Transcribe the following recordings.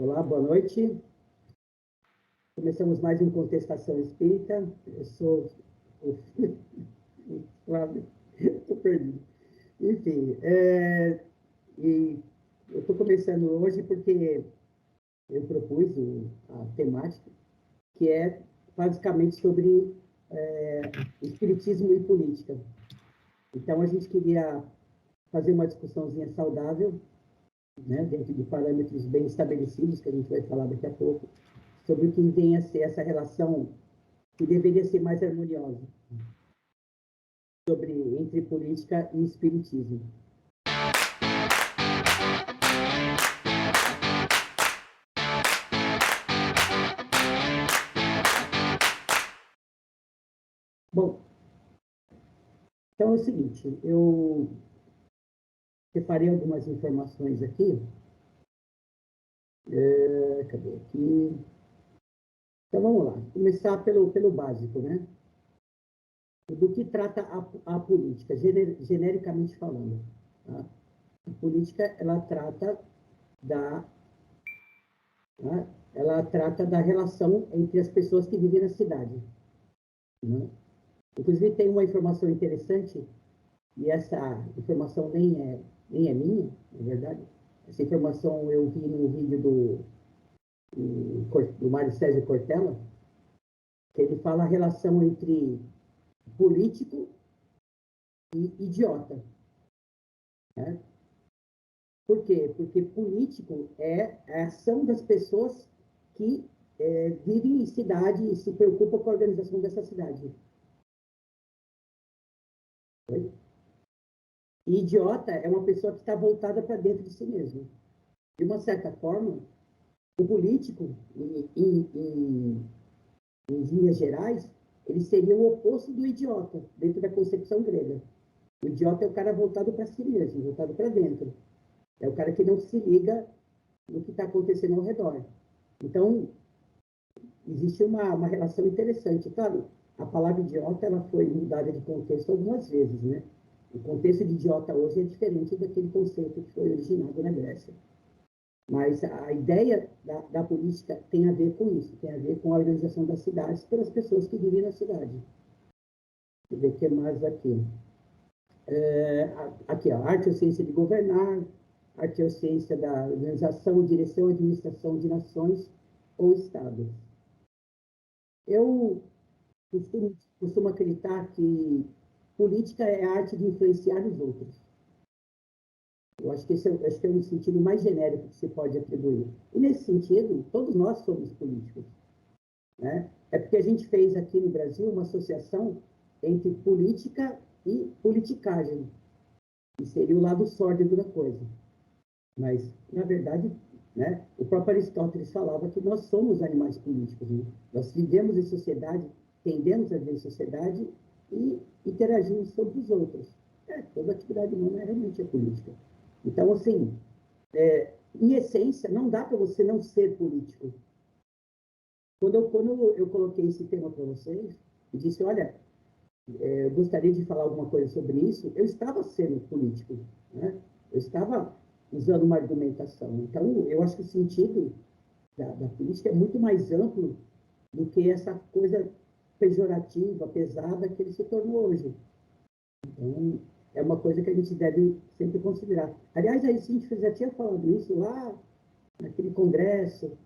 Olá, boa noite. Começamos mais um Contestação Espírita. Eu sou o Flávio, estou perdido. Enfim, e eu estou começando hoje porque eu propus a temática, que é basicamente sobre espiritismo e política. Então, a gente queria fazer uma discussãozinha saudável, né, dentro de parâmetros bem estabelecidos, que a gente vai falar daqui a pouco, sobre o que vem a ser essa relação que deveria ser mais harmoniosa entre política e espiritismo. Bom, então é o seguinte, eu separei algumas informações aqui. Cadê aqui? Então vamos lá, começar pelo básico, né? Do que trata a política, genericamente falando. Tá? A política, ela trata da relação entre as pessoas que vivem na cidade. Né? Inclusive, tem uma informação interessante, e essa informação nem é minha, na verdade. Essa informação eu vi no vídeo do Mário Sérgio Cortella, que ele fala a relação entre político e idiota. Né? Por quê? Porque político é a ação das pessoas que vivem em cidade e se preocupam com a organização dessa cidade. Oi? E idiota é uma pessoa que está voltada para dentro de si mesmo. De uma certa forma, o político, em linhas gerais, ele seria o oposto do idiota, dentro da concepção grega. O idiota é o cara voltado para si mesmo, voltado para dentro. É o cara que não se liga no que está acontecendo ao redor. Então, existe uma relação interessante. Claro, a palavra idiota ela foi mudada de contexto algumas vezes, né? O contexto de idiota hoje é diferente daquele conceito que foi originado na Grécia. Mas a ideia da política tem a ver com isso, tem a ver com a organização das cidades pelas pessoas que vivem na cidade. Deixa eu ver o que mais aqui. Aqui, ó, arte ou ciência de governar, arte ou ciência da organização, direção e administração de nações ou estados. Eu costumo acreditar que política é a arte de influenciar os outros. Eu acho que esse é um sentido mais genérico que se pode atribuir. E, nesse sentido, todos nós somos políticos. Né? É porque a gente fez aqui no Brasil uma associação entre política e politicagem, que seria o lado sórdido da coisa. Mas, na verdade, né, o próprio Aristóteles falava que nós somos animais políticos. Né? Nós vivemos em sociedade, tendemos a viver em sociedade e interagimos sobre os outros. Toda atividade humana realmente é política. Então, assim, em essência, não dá para você não ser político. Quando eu coloquei esse tema para vocês, e disse, olha, eu gostaria de falar alguma coisa sobre isso, eu estava sendo político, né? Eu estava usando uma argumentação. Então, eu acho que o sentido da política é muito mais amplo do que essa coisa pejorativa, pesada que ele se tornou hoje. Então, é uma coisa que a gente deve sempre considerar. Aliás, a gente já tinha falado isso lá naquele congresso,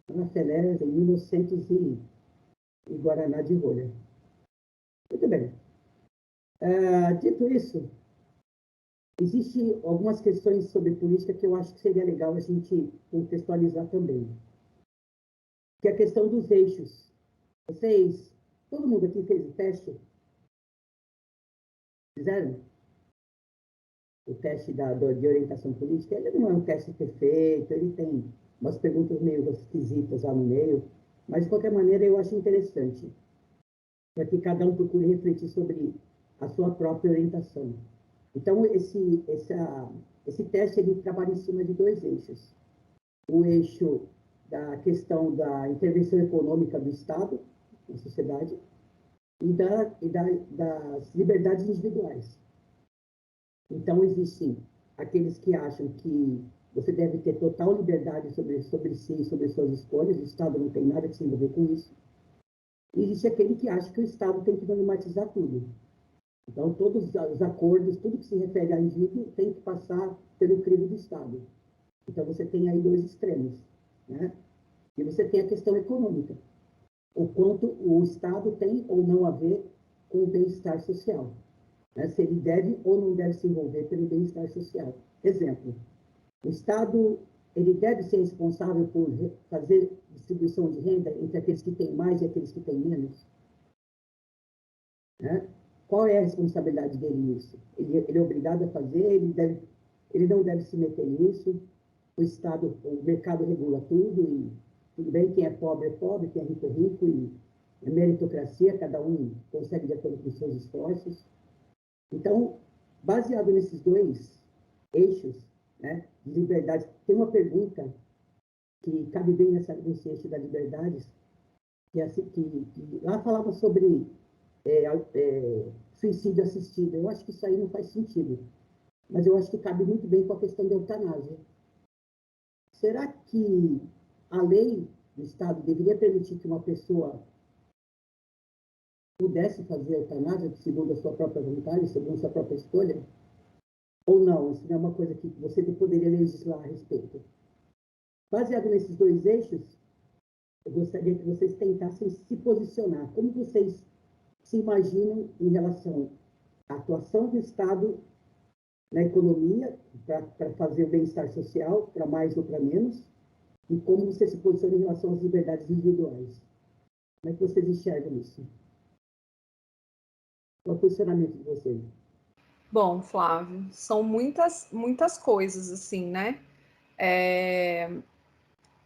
na Feleza, em 1900 e Guaraná de Rolha. Muito bem. Dito isso, existem algumas questões sobre política que eu acho que seria legal a gente contextualizar também. Que é a questão dos eixos. Todo mundo aqui fez o teste? Fizeram? O teste de orientação política, ele não é um teste perfeito, ele tem umas perguntas meio esquisitas lá no meio, mas, de qualquer maneira, eu acho interessante, para que cada um procure refletir sobre a sua própria orientação. Então, esse teste, ele trabalha em cima de dois eixos. O eixo da questão da intervenção econômica do Estado na sociedade e das liberdades individuais. Então, existem aqueles que acham que você deve ter total liberdade sobre si e sobre suas escolhas, o Estado não tem nada que se envolver com isso. E existe aquele que acha que o Estado tem que normatizar tudo. Então, todos os acordos, tudo que se refere a indivíduo tem que passar pelo crivo do Estado. Então, você tem aí dois extremos, né? E você tem a questão econômica. O quanto o Estado tem ou não a ver com o bem-estar social. Né? Se ele deve ou não deve se envolver pelo bem-estar social. Exemplo, o Estado ele deve ser responsável por fazer distribuição de renda entre aqueles que têm mais e aqueles que têm menos? Né? Qual é a responsabilidade dele nisso? Ele é obrigado a fazer, ele não deve se meter nisso, o Estado, o mercado regula tudo, e tudo bem, quem é pobre, quem é rico, e é meritocracia, cada um consegue de acordo com os seus esforços. Então, baseado nesses dois eixos, né, de liberdade, tem uma pergunta que cabe bem nesse eixo da liberdade, que lá falava sobre suicídio assistido. Eu acho que isso aí não faz sentido, mas eu acho que cabe muito bem com a questão da eutanásia. Será que a lei do Estado deveria permitir que uma pessoa pudesse fazer a eutanásia segundo a sua própria vontade, segundo a sua própria escolha? Ou não? Isso não é uma coisa que você poderia legislar a respeito. Baseado nesses dois eixos, eu gostaria que vocês tentassem se posicionar. Como vocês se imaginam em relação à atuação do Estado na economia, para fazer o bem-estar social, para mais ou para menos, e como você se posiciona em relação às liberdades individuais? Como é que vocês enxergam isso? Qual é o posicionamento de vocês? Bom, Flávio, são muitas coisas, assim, né?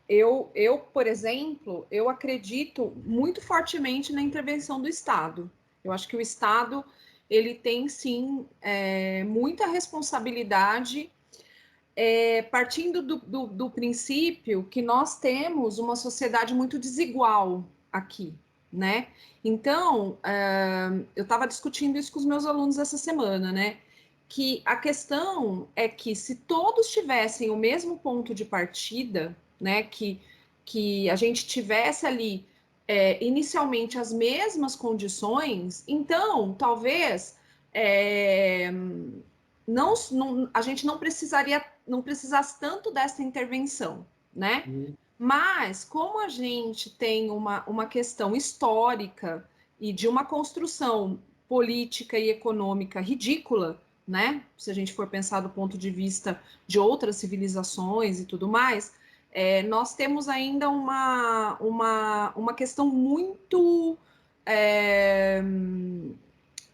Eu, por exemplo, eu acredito muito fortemente na intervenção do Estado. Eu acho que o Estado, ele tem, sim, muita responsabilidade, partindo do princípio que nós temos uma sociedade muito desigual aqui, né? Então, eu estava discutindo isso com os meus alunos essa semana, né? Que a questão é que se todos tivessem o mesmo ponto de partida, né? Que a gente tivesse ali inicialmente as mesmas condições, então talvez a gente não precisasse tanto dessa intervenção, né? Mas, como a gente tem uma questão histórica e de uma construção política e econômica ridícula, né? Se a gente for pensar do ponto de vista de outras civilizações e tudo mais, nós temos ainda uma questão muito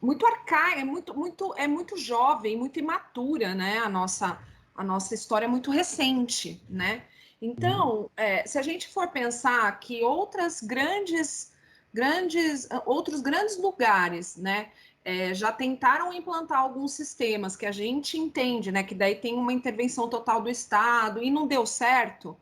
muito arcaica, muito jovem, muito imatura, né? A nossa história é muito recente, né? Então, se a gente for pensar que outros grandes lugares, né, já tentaram implantar alguns sistemas que a gente entende, né, que daí tem uma intervenção total do Estado e não deu certo,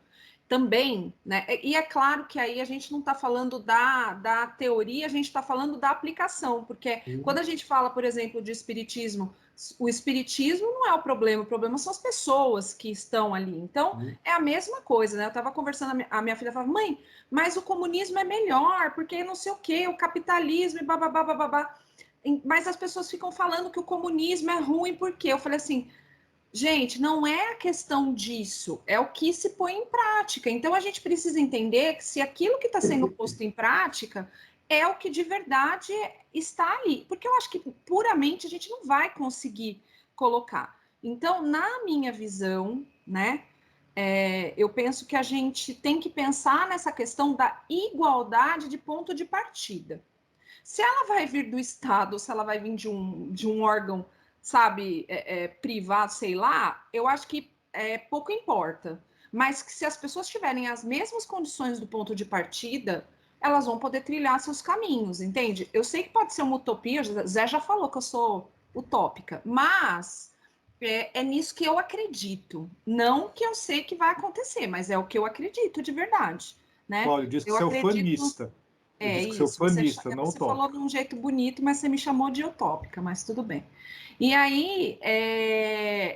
também, né? E é claro que aí a gente não está falando da teoria, a gente está falando da aplicação, porque quando a gente fala, por exemplo, de espiritismo, o espiritismo não é o problema são as pessoas que estão ali. Então, é a mesma coisa, né? Eu estava conversando, a minha filha falava, mãe, mas o comunismo é melhor, porque não sei o quê, o capitalismo e bababá, bababá. Mas as pessoas ficam falando que o comunismo é ruim, por quê? Eu falei assim, gente, não é a questão disso, é o que se põe em prática. Então a gente precisa entender que se aquilo que está sendo posto em prática é o que de verdade está ali. Porque eu acho que puramente a gente não vai conseguir colocar. Então, na minha visão, né, eu penso que a gente tem que pensar nessa questão da igualdade de ponto de partida. Se ela vai vir do Estado, se ela vai vir de um órgão, sabe, privado, sei lá, eu acho que pouco importa. Mas que se as pessoas tiverem as mesmas condições do ponto de partida, elas vão poder trilhar seus caminhos, entende? Eu sei que pode ser uma utopia, o Zé já falou que eu sou utópica, mas é nisso que eu acredito. Não que eu sei que vai acontecer, mas é o que eu acredito de verdade, né? Olha, diz que Eu você é acredito... ufanista. Eu disse que isso. sou planista, não você utópico. falou de um jeito bonito, mas você me chamou de utópica, mas tudo bem. E aí,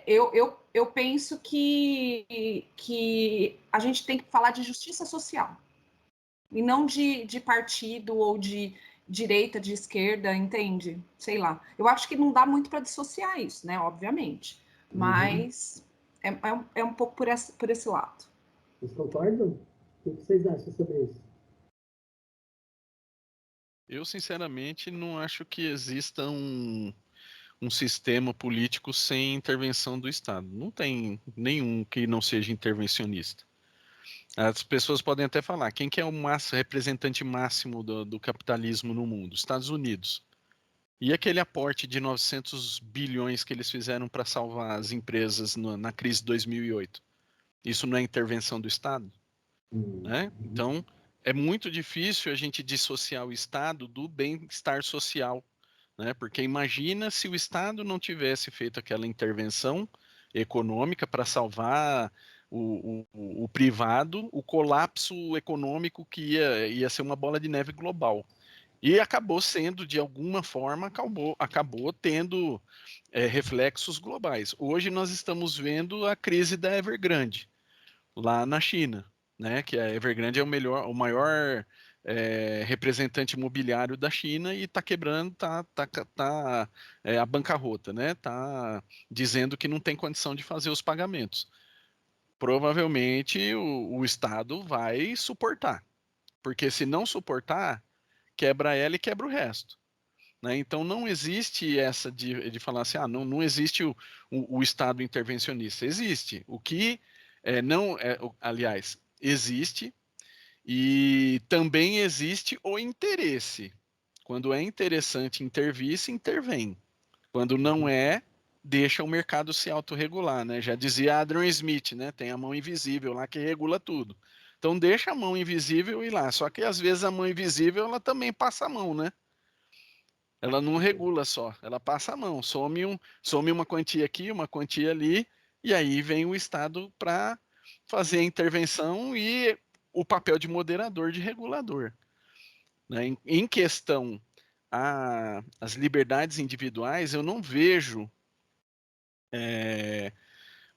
eu penso que a gente tem que falar de justiça social, e não de partido ou de direita, de esquerda, entende? Sei lá. Eu acho que não dá muito para dissociar isso, né? Obviamente. Mas é um pouco por esse lado. Vocês concordam? O que vocês acham sobre isso? Eu, sinceramente, não acho que exista um sistema político sem intervenção do Estado. Não tem nenhum que não seja intervencionista. As pessoas podem até falar, quem que é o representante máximo do capitalismo no mundo? Estados Unidos. E aquele aporte de 900 bilhões que eles fizeram para salvar as empresas na crise de 2008? Isso não é intervenção do Estado? Né? Então, é muito difícil a gente dissociar o Estado do bem-estar social, né? Porque imagina se o Estado não tivesse feito aquela intervenção econômica para salvar o privado, o colapso econômico que ia ser uma bola de neve global. E acabou sendo, de alguma forma, acabou tendo reflexos globais. Hoje nós estamos vendo a crise da Evergrande, lá na China, né? Que a Evergrande é o maior representante imobiliário da China e está quebrando, tá a bancarrota, né? Está dizendo que não tem condição de fazer os pagamentos. Provavelmente o Estado vai suportar, porque se não suportar, quebra ela e quebra o resto. Né? Então não existe essa de falar assim, não existe o Estado intervencionista. Existe. O que não é, aliás, existe, e também existe o interesse. Quando é interessante intervir, se intervém. Quando não é, deixa o mercado se autorregular, né? Já dizia Adam Smith, né? Tem a mão invisível lá que regula tudo. Então deixa a mão invisível ir lá. Só que às vezes a mão invisível ela também passa a mão, né? Ela não regula só, ela passa a mão. Some uma quantia aqui, uma quantia ali, e aí vem o Estado para fazer a intervenção e o papel de moderador, de regulador. Né? Em questão às liberdades individuais, eu não vejo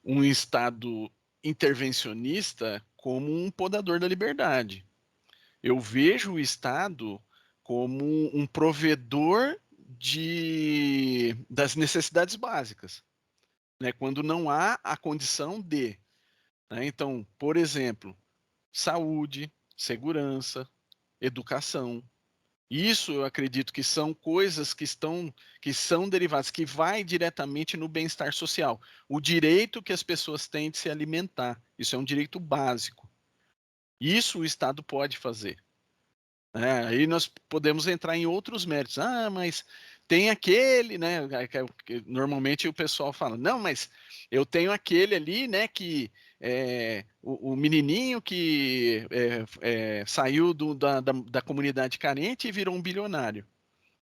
um Estado intervencionista como um podador da liberdade. Eu vejo o Estado como um provedor das necessidades básicas, né? Quando não há a condição de. Né? Então, por exemplo, saúde, segurança, educação. Isso eu acredito que são coisas que são derivadas, que vai diretamente no bem-estar social. O direito que as pessoas têm de se alimentar. Isso é um direito básico. Isso o Estado pode fazer. Aí nós podemos entrar em outros méritos. Mas tem aquele, né? Que normalmente o pessoal fala, não, mas eu tenho aquele ali, né? Que o menininho que saiu da comunidade carente e virou um bilionário.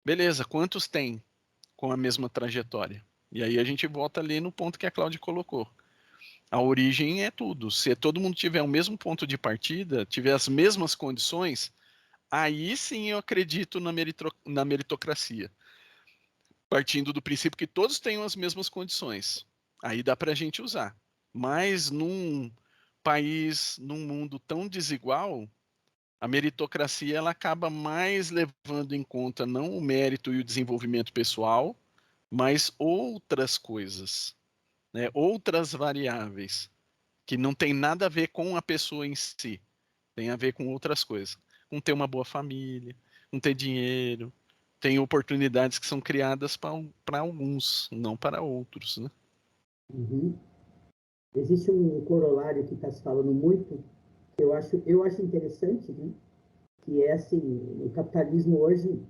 Beleza, quantos tem com a mesma trajetória? E aí a gente volta ali no ponto que a Cláudia colocou. A origem é tudo. Se todo mundo tiver o mesmo ponto de partida, tiver as mesmas condições, aí sim eu acredito na meritocracia. Partindo do princípio que todos tenham as mesmas condições. Aí dá para a gente usar. Mas num país, num mundo tão desigual, a meritocracia ela acaba mais levando em conta não o mérito e o desenvolvimento pessoal, mas outras coisas, né? Outras variáveis, que não tem nada a ver com a pessoa em si, tem a ver com outras coisas. Com ter uma boa família, com ter dinheiro, tem oportunidades que são criadas para alguns, não para outros, né? Uhum. Existe um corolário que está se falando muito, que eu acho interessante, né? Que é assim, no capitalismo hoje,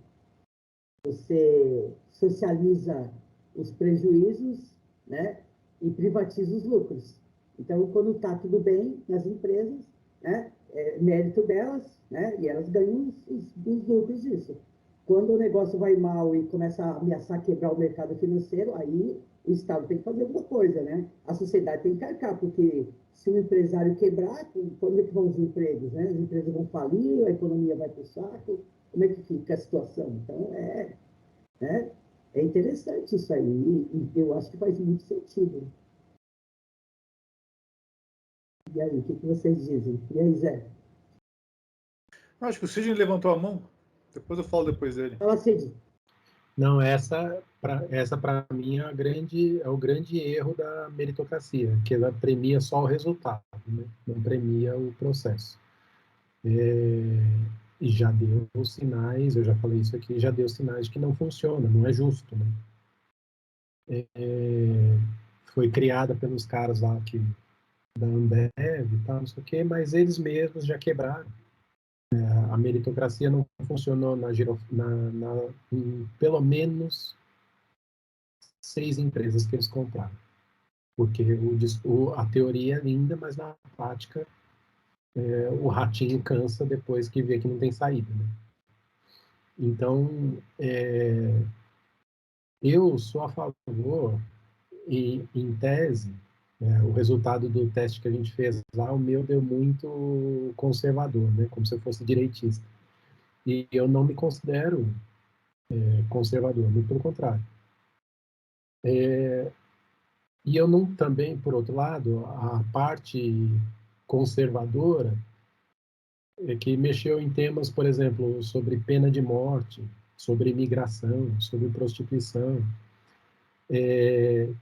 você socializa os prejuízos, né? E privatiza os lucros. Então, quando está tudo bem nas empresas, né? É mérito delas, né? E elas ganham os lucros disso. Quando o negócio vai mal e começa a ameaçar quebrar o mercado financeiro, aí o Estado tem que fazer alguma coisa, né? A sociedade tem que carcar, porque se o empresário quebrar, quando é que vão os empregos, né? As empresas vão falir, a economia vai para o saco, como é que fica a situação? Então, né? É interessante isso aí, e eu acho que faz muito sentido. E aí, o que vocês dizem? E aí, Zé? Eu acho que o Sidney levantou a mão. Depois eu falo depois dele. Fala, Cid. Não, essa para mim é o grande erro da meritocracia, que ela premia só o resultado, né? Não premia o processo. E já deu sinais, eu já falei isso aqui, já deu sinais de que não funciona, não é justo, né? Foi criada pelos caras lá da Ambev e tal, não sei o quê, mas eles mesmos já quebraram. A meritocracia não funcionou em pelo menos 6 empresas que eles compraram. Porque a teoria é linda, mas na prática o ratinho cansa depois que vê que não tem saída. Né? Então, eu sou a favor, e em tese, o resultado do teste que a gente fez lá, o meu deu muito conservador, né? Como se eu fosse direitista. E eu não me considero conservador, muito pelo contrário. E eu não também, por outro lado, a parte conservadora que mexeu em temas, por exemplo, sobre pena de morte, sobre imigração, sobre prostituição.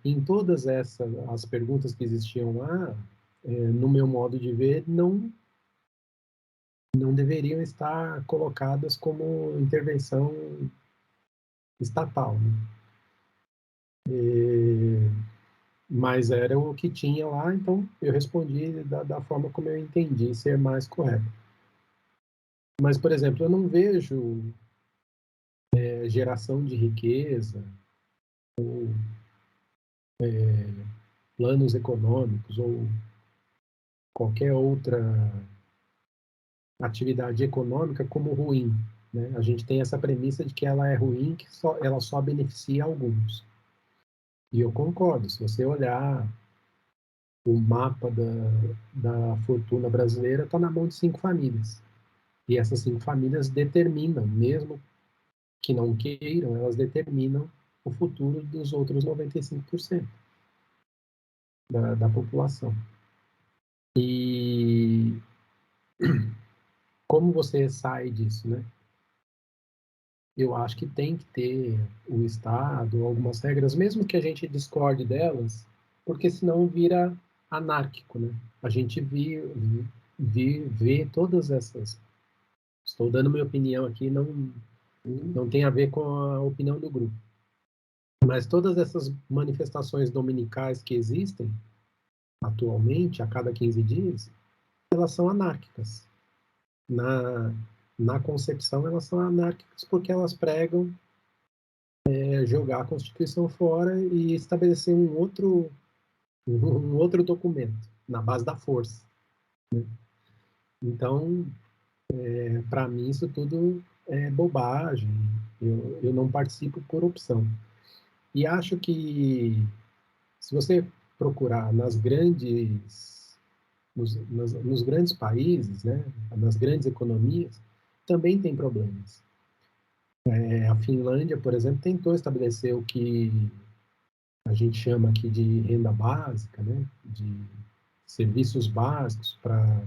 Em todas as perguntas que existiam lá, no meu modo de ver, não deveriam estar colocadas como intervenção estatal. Né? Mas era o que tinha lá, então eu respondi da forma como eu entendi ser mais correto. Mas, por exemplo, eu não vejo geração de riqueza ou planos econômicos ou qualquer outra atividade econômica como ruim. Né? A gente tem essa premissa de que ela é ruim, que ela só beneficia alguns. E eu concordo. Se você olhar o mapa da fortuna brasileira, está na mão de 5 famílias. E essas 5 famílias determinam, mesmo que não queiram, elas determinam o futuro dos outros 95% da população. E como você sai disso, né? Eu acho que tem que ter o Estado, algumas regras, mesmo que a gente discorde delas, porque senão vira anárquico, né? A gente vê todas essas. Estou dando minha opinião aqui, não tem a ver com a opinião do grupo. Mas todas essas manifestações dominicais que existem atualmente, a cada 15 dias, elas são anárquicas. Na concepção, elas são anárquicas porque elas pregam jogar a Constituição fora e estabelecer um outro documento, na base da força. Né? Então, para mim, isso tudo é bobagem. Eu não participo por opção. E acho que, se você procurar nos grandes países, né, nas grandes economias, também tem problemas. A Finlândia, por exemplo, tentou estabelecer o que a gente chama aqui de renda básica, né, de serviços básicos para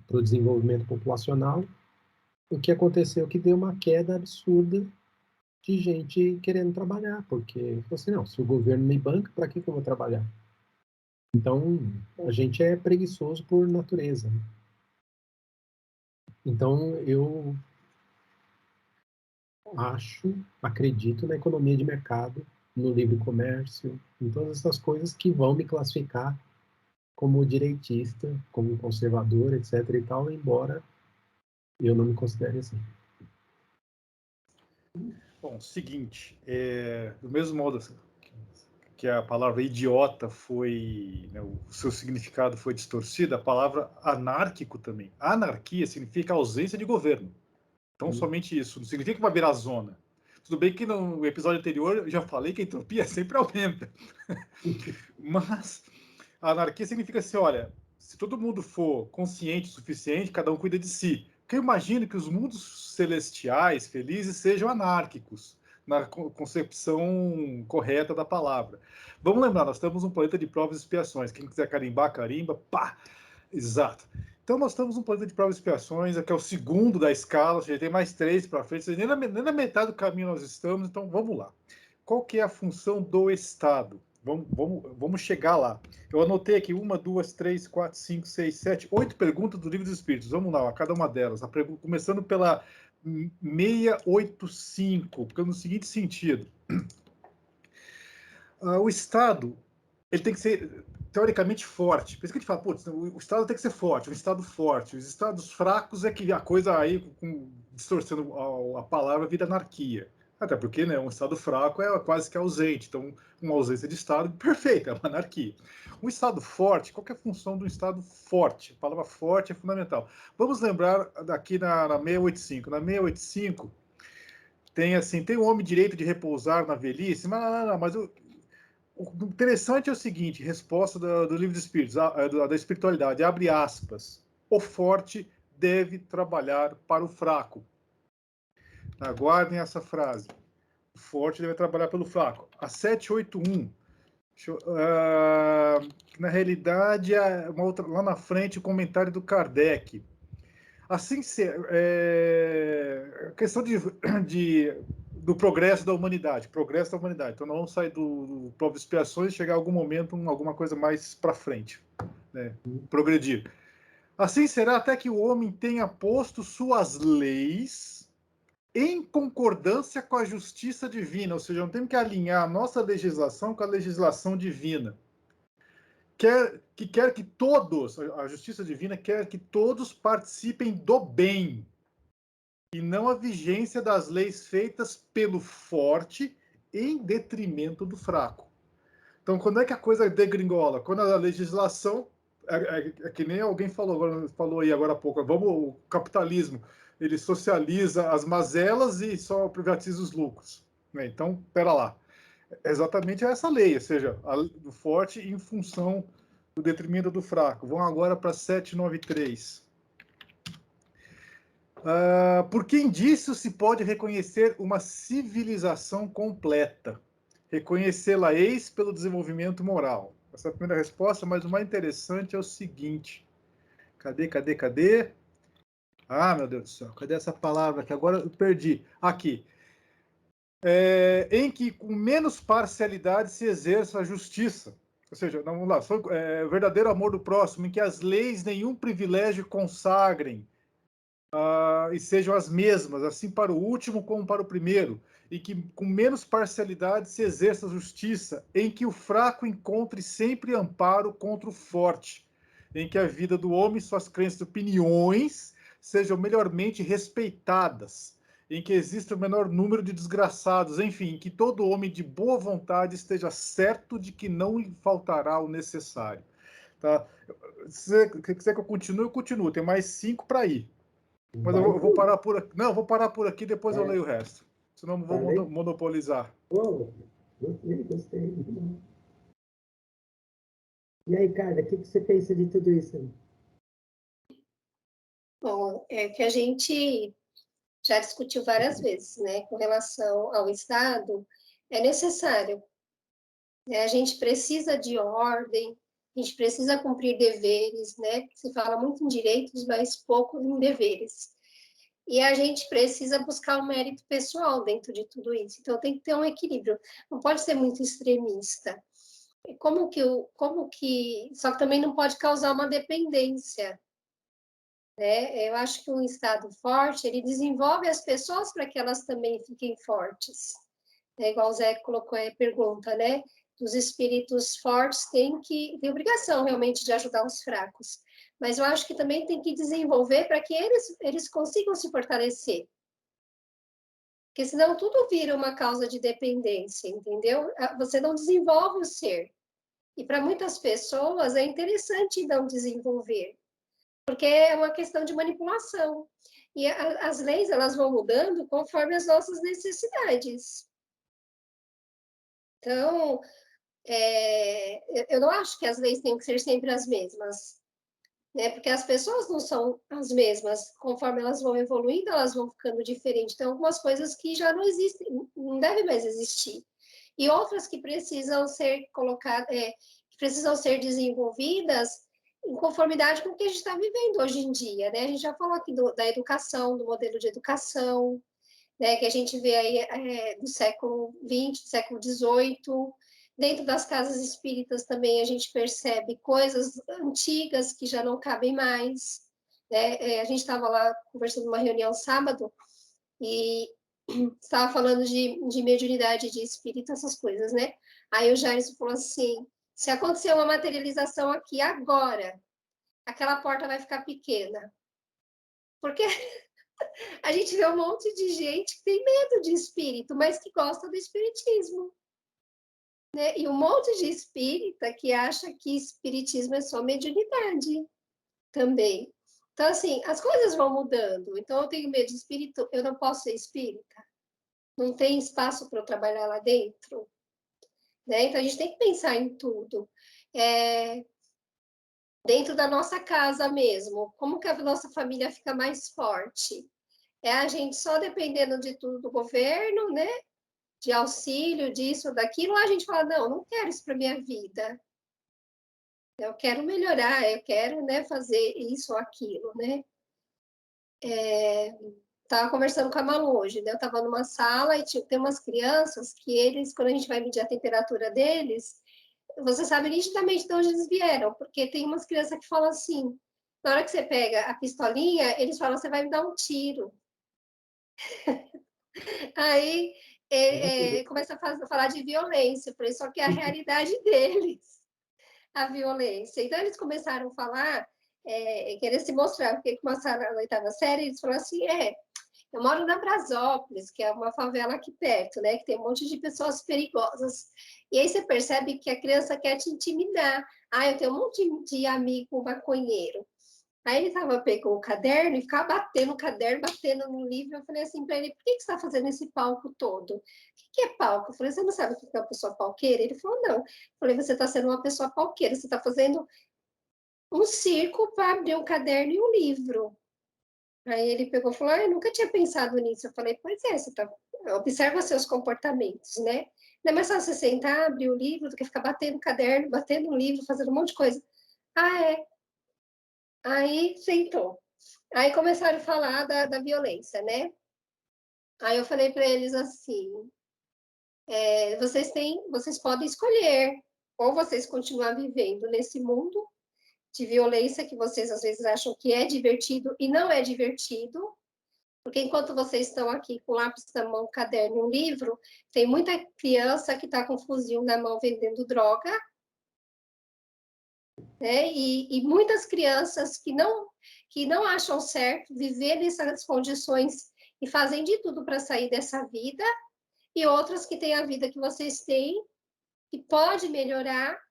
o desenvolvimento populacional. O que aconteceu é que deu uma queda absurda de gente querendo trabalhar, porque falou assim, não, se o governo me banca, para que eu vou trabalhar? Então, a gente é preguiçoso por natureza. Né? Então, eu acredito na economia de mercado, no livre comércio, em todas essas coisas que vão me classificar como direitista, como conservador, etc. e tal, embora eu não me considere assim. Bom, seguinte, do mesmo modo que a palavra idiota foi, né, o seu significado foi distorcido, a palavra anárquico também. Anarquia significa ausência de governo. Então, somente isso. Não significa que vai virar zona. Tudo bem que no episódio anterior eu já falei que a entropia sempre aumenta. Mas a anarquia significa assim, olha, se todo mundo for consciente o suficiente, cada um cuida de si. Porque eu imagino que os mundos celestiais, felizes, sejam anárquicos, na concepção correta da palavra. Vamos lembrar, nós estamos num planeta de provas e expiações. Quem quiser carimbar, carimba, pá! Exato. Então, nós estamos num planeta de provas e expiações, que é o segundo da escala, ou seja, tem mais 3 para frente, nem na metade do caminho nós estamos, então vamos lá. Qual que é a função do Estado? Vamos chegar lá. Eu anotei aqui 1, 2, 3, 4, 5, 6, 7, 8 perguntas do Livro dos Espíritos. Vamos lá, cada uma delas. Começando pela 685, porque é no seguinte sentido. O Estado, ele tem que ser teoricamente forte. Por isso que a gente fala, putz, o Estado tem que ser forte, um Estado forte. Os Estados fracos é que a coisa aí, distorcendo a palavra, vira anarquia. Até porque, né, um Estado fraco é quase que ausente. Então, uma ausência de Estado, perfeita, é uma anarquia. Um Estado forte, qual que é a função do Estado forte? A palavra forte é fundamental. Vamos lembrar daqui na 685. Na 685, tem assim, tem o homem direito de repousar na velhice, mas o interessante é o seguinte, resposta do Livro dos Espíritos, da espiritualidade, abre aspas, o forte deve trabalhar para o fraco. Aguardem essa frase. O forte deve trabalhar pelo fraco. A 781, na realidade, uma outra, lá na frente, o comentário do Kardec. Assim, questão do progresso da humanidade. Então, nós vamos sair do Provas e Expiações e chegar a algum momento, alguma coisa mais para frente. Né? Progredir. Assim será até que o homem tenha posto suas leis em concordância com a justiça divina, ou seja, não temos que alinhar a nossa legislação com a legislação divina. Quer que todos, a justiça divina quer que todos participem do bem, e não a vigência das leis feitas pelo forte em detrimento do fraco. Então, quando é que a coisa degringola? Quando a legislação, é que nem alguém falou aí agora há pouco, o capitalismo, ele socializa as mazelas e só privatiza os lucros. Né? Então, espera lá. Exatamente essa lei, ou seja, do forte em função do detrimento do fraco. Vamos agora para 793. Por que indício se pode reconhecer uma civilização completa? Reconhecê-la-eis pelo desenvolvimento moral. Essa é a primeira resposta, mas o mais interessante é o seguinte. Cadê? Ah, meu Deus do céu, cadê essa palavra que agora eu perdi? Aqui. Em que com menos parcialidade se exerça a justiça. Ou seja, vamos lá, o verdadeiro amor do próximo, em que as leis nenhum privilégio consagrem e sejam as mesmas, assim para o último como para o primeiro, e que com menos parcialidade se exerça a justiça, em que o fraco encontre sempre amparo contra o forte, em que a vida do homem, suas crenças e opiniões sejam melhormente respeitadas, em que exista o menor número de desgraçados, enfim, que todo homem de boa vontade esteja certo de que não lhe faltará o necessário. Tá? Se você quiser que eu continue, eu continuo. Tem mais 5 para ir. Mas eu vou parar por aqui. Não, eu vou parar por aqui, depois eu leio o resto. Senão eu vou monopolizar. Gostei. E aí, Carla, o que você pensa de tudo isso? Bom, é que a gente já discutiu várias vezes, né, com relação ao Estado, é necessário. A gente precisa de ordem, a gente precisa cumprir deveres, né? Se fala muito em direitos, mas pouco em deveres. E a gente precisa buscar o mérito pessoal dentro de tudo isso. Então, tem que ter um equilíbrio. Não pode ser muito extremista. Só que também não pode causar uma dependência. Né? Eu acho que um Estado forte, ele desenvolve as pessoas para que elas também fiquem fortes. É igual o Zé colocou a pergunta, né? Os espíritos fortes têm obrigação realmente de ajudar os fracos. Mas eu acho que também tem que desenvolver para que eles consigam se fortalecer. Porque senão tudo vira uma causa de dependência, entendeu? Você não desenvolve o ser. E para muitas pessoas é interessante não desenvolver, porque é uma questão de manipulação. E as leis, elas vão mudando conforme as nossas necessidades. Então, eu não acho que as leis tenham que ser sempre as mesmas, né? Porque as pessoas não são as mesmas. Conforme elas vão evoluindo, elas vão ficando diferentes. Então, algumas coisas que já não existem, não devem mais existir. E outras que precisam ser colocadas, que precisam ser desenvolvidas em conformidade com o que a gente está vivendo hoje em dia, né? A gente já falou aqui da educação, do modelo de educação, né? Que a gente vê aí do século XX, do século XVIII. Dentro das casas espíritas também a gente percebe coisas antigas que já não cabem mais, né? A gente estava lá conversando numa reunião sábado e estava falando de mediunidade, de espírito, essas coisas, né? Aí o Jairson falou assim, se acontecer uma materialização aqui agora, aquela porta vai ficar pequena. Porque a gente vê um monte de gente que tem medo de espírito, mas que gosta do espiritismo. Né? E um monte de espírita que acha que espiritismo é só mediunidade também. Então, assim, as coisas vão mudando. Então, eu tenho medo de espírito, eu não posso ser espírita. Não tem espaço para eu trabalhar lá dentro. Né? Então, a gente tem que pensar em tudo. Dentro da nossa casa mesmo, como que a nossa família fica mais forte? É a gente só dependendo de tudo do governo, né? De auxílio, disso, daquilo, a gente fala, não quero isso para minha vida. Eu quero melhorar, eu quero, né, fazer isso ou aquilo, né? Estava conversando com a Malu hoje, né? Eu estava numa sala e tem umas crianças que eles, quando a gente vai medir a temperatura deles, você sabe nitidamente de onde eles vieram, porque tem umas crianças que falam assim, na hora que você pega a pistolinha, eles falam, você vai me dar um tiro. Aí começa a falar de violência, por isso só que é a realidade deles, a violência. Então, eles começaram a falar, querer se mostrar, porque começaram na 8ª série, eles falaram assim, eu moro na Brasópolis, que é uma favela aqui perto, né, que tem um monte de pessoas perigosas. E aí você percebe que a criança quer te intimidar. Eu tenho um monte de amigo maconheiro. Aí ele estava pegando o caderno e ficava batendo o caderno, batendo no livro. Eu falei assim para ele, por que você está fazendo esse palco todo? O que é palco? Eu falei, você não sabe o que é uma pessoa palqueira? Ele falou, não. Eu falei, você está sendo uma pessoa palqueira, você está fazendo um circo para abrir um caderno e um livro. Aí ele pegou e falou, eu nunca tinha pensado nisso. Eu falei, pois é, observa seus comportamentos, né? Não é mais só você sentar, abrir o livro, do que ficar batendo o caderno, batendo o livro, fazendo um monte de coisa. É. Aí sentou. Aí começaram a falar da violência, né? Aí eu falei para eles assim, vocês podem escolher, ou vocês continuar vivendo nesse mundo de violência que vocês às vezes acham que é divertido e não é divertido, porque enquanto vocês estão aqui com lápis na mão, caderno e um livro, tem muita criança que está com fuzil na mão vendendo droga, né? E muitas crianças que não acham certo viver nessas condições e fazem de tudo para sair dessa vida, e outras que têm a vida que vocês têm, que pode melhorar,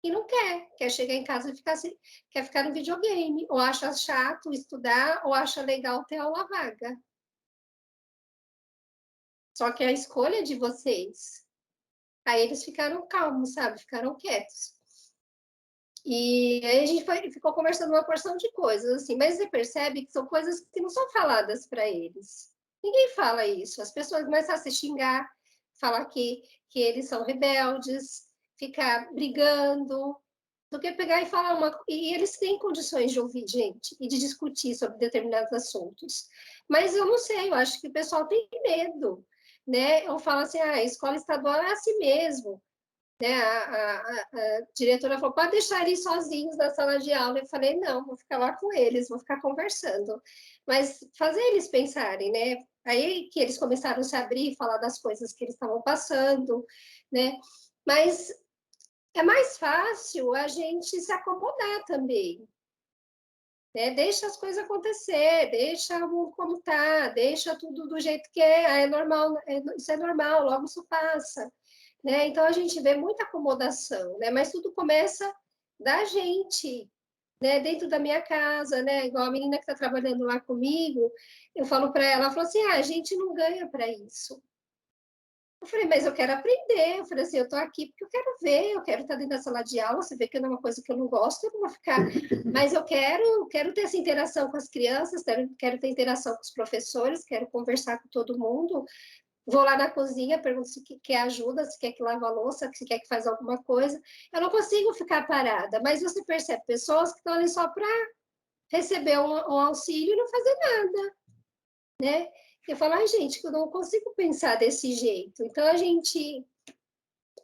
e não quer chegar em casa e quer ficar no videogame, ou acha chato estudar, ou acha legal ter aula vaga. Só que é a escolha de vocês. Aí eles ficaram calmos, sabe? Ficaram quietos. E aí a gente ficou conversando uma porção de coisas, assim, mas você percebe que são coisas que não são faladas para eles. Ninguém fala isso. As pessoas começam a se xingar, falar que eles são rebeldes, ficar brigando, do que pegar e falar E eles têm condições de ouvir gente e de discutir sobre determinados assuntos. Mas eu não sei, eu acho que o pessoal tem medo, né? Eu falo assim, a escola estadual é assim mesmo. Né? A diretora falou, pode deixar eles sozinhos na sala de aula. Eu falei, não, vou ficar lá com eles, vou ficar conversando. Mas fazer eles pensarem, né? Aí que eles começaram a se abrir, falar das coisas que eles estavam passando, né? Mas é mais fácil a gente se acomodar também. Né? Deixa as coisas acontecer, deixa o mundo como está, deixa tudo do jeito que é normal, isso é normal, logo isso passa. Né? Então, a gente vê muita acomodação, né? Mas tudo começa da gente, né, dentro da minha casa, né, igual a menina que está trabalhando lá comigo, eu falo para ela, ela falou assim, a gente não ganha para isso. Eu falei, mas eu quero aprender. Eu falei assim, eu estou aqui porque eu quero ver, eu quero estar dentro da sala de aula, você vê que é uma coisa que eu não gosto, eu não vou ficar. Mas eu quero ter essa interação com as crianças, quero ter interação com os professores, quero conversar com todo mundo. Vou lá na cozinha, pergunto se quer ajuda, se quer que lava a louça, se quer que faz alguma coisa. Eu não consigo ficar parada, mas você percebe pessoas que estão ali só para receber um auxílio e não fazer nada, né? Eu falo, ai, gente, eu não consigo pensar desse jeito. Então,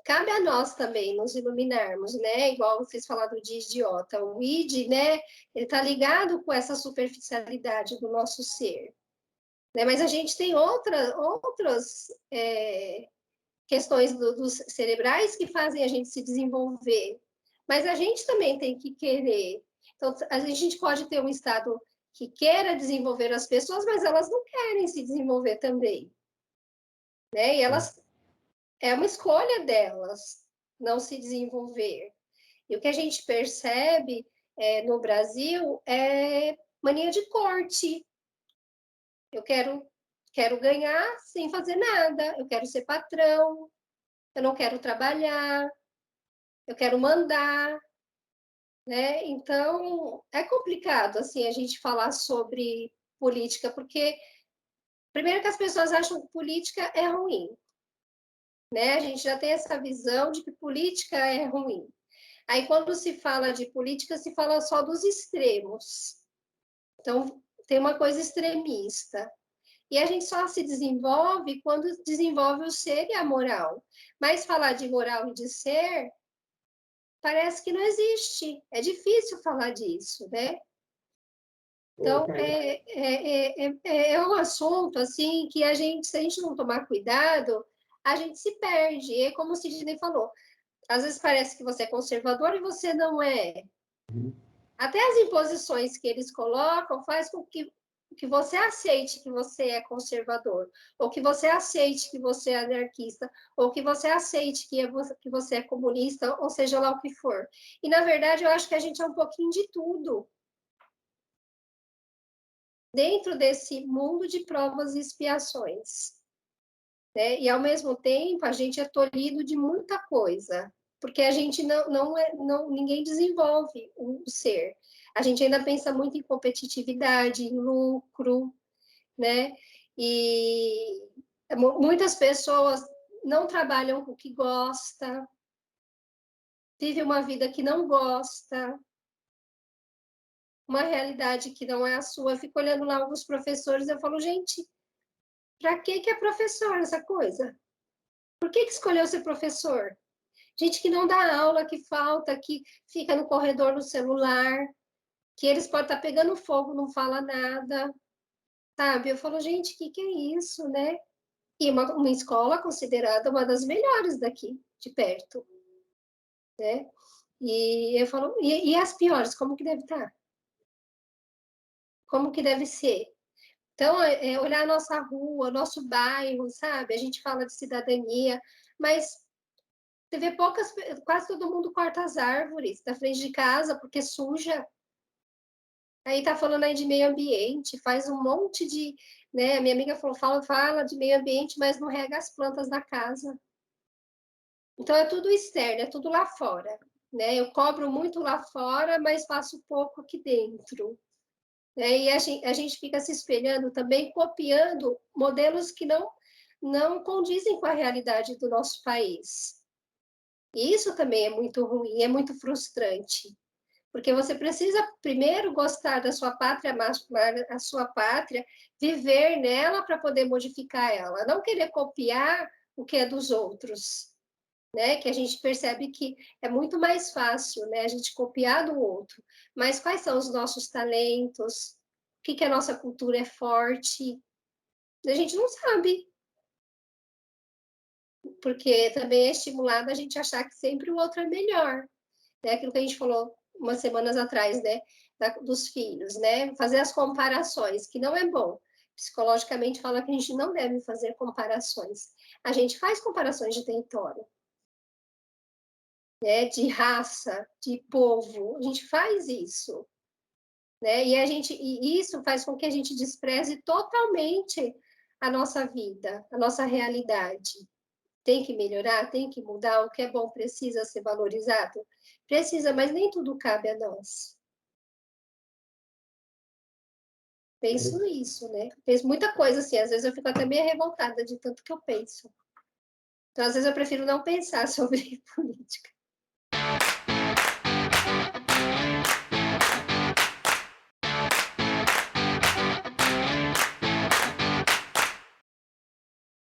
cabe a nós também nos iluminarmos, né? Igual vocês falaram de idiota. O id, né? Ele está ligado com essa superficialidade do nosso ser. Né? Mas a gente tem outras questões dos cerebrais que fazem a gente se desenvolver. Mas a gente também tem que querer. Então, a gente pode ter um estado que queira desenvolver as pessoas, mas elas não querem se desenvolver também. Né? E é uma escolha delas não se desenvolver. E o que a gente percebe no Brasil é mania de corte. Eu quero ganhar sem fazer nada, eu quero ser patrão, eu não quero trabalhar, eu quero mandar, né? Então, é complicado, assim, a gente falar sobre política, porque, primeiro que as pessoas acham que política é ruim, né? A gente já tem essa visão de que política é ruim. Aí, quando se fala de política, se fala só dos extremos. Então, tem uma coisa extremista. E a gente só se desenvolve quando desenvolve o ser e a moral. Mas falar de moral e de ser parece que não existe. É difícil falar disso, né? Então, é um assunto, assim, que se a gente não tomar cuidado, a gente se perde. É como o Sidney falou, às vezes parece que você é conservador e você não é. Até as imposições que eles colocam faz com que você aceite que você é conservador, ou que você aceite que você é anarquista, ou que você aceite que você é comunista, ou seja lá o que for. E, na verdade, eu acho que a gente é um pouquinho de tudo. Dentro desse mundo de provas e expiações. Né? E, ao mesmo tempo, a gente é tolhido de muita coisa, porque a gente ninguém desenvolve o ser. A gente ainda pensa muito em competitividade, em lucro, né? E muitas pessoas não trabalham com o que gosta, vivem uma vida que não gosta, uma realidade que não é a sua. Eu fico olhando lá alguns professores e eu falo, gente, para que é professor essa coisa? Por que escolheu ser professor? Gente que não dá aula, que falta, que fica no corredor no celular, que eles podem estar pegando fogo, não fala nada, sabe? Eu falo, gente, o que é isso, né? E uma escola considerada uma das melhores daqui, de perto, né? E eu falo, e as piores, como que deve estar? Como que deve ser? Então, olhar a nossa rua, nosso bairro, sabe? A gente fala de cidadania, mas você vê quase todo mundo corta as árvores da frente de casa porque suja. Aí tá falando aí de meio ambiente, faz um monte de, né? A minha amiga falou, fala de meio ambiente, mas não rega as plantas da casa. Então é tudo externo, é tudo lá fora, né? Eu cobro muito lá fora, mas faço pouco aqui dentro. Né? E a gente fica se espelhando também, copiando modelos que não condizem com a realidade do nosso país. E isso também é muito ruim, é muito frustrante, porque você precisa primeiro gostar da sua pátria, amar a sua pátria, viver nela para poder modificar ela, não querer copiar o que é dos outros, né? Que a gente percebe que é muito mais fácil, né? A gente copiar do outro, mas quais são os nossos talentos? O que a nossa cultura é forte? A gente não sabe, porque também é estimulado a gente achar que sempre o outro é melhor. Né? Aquilo que a gente falou umas semanas atrás, né? Dos filhos, né? Fazer as comparações, que não é bom. Psicologicamente fala que a gente não deve fazer comparações. A gente faz comparações de território. né, de raça, de povo. A gente faz isso, né? E isso faz com que a gente despreze totalmente a nossa vida, a nossa realidade. Tem que melhorar, tem que mudar, o que é bom precisa ser valorizado? Precisa, mas nem tudo cabe a nós. Penso isso, né? Penso muita coisa assim, às vezes eu fico até meio revoltada de tanto que eu penso. Então, às vezes eu prefiro não pensar sobre política.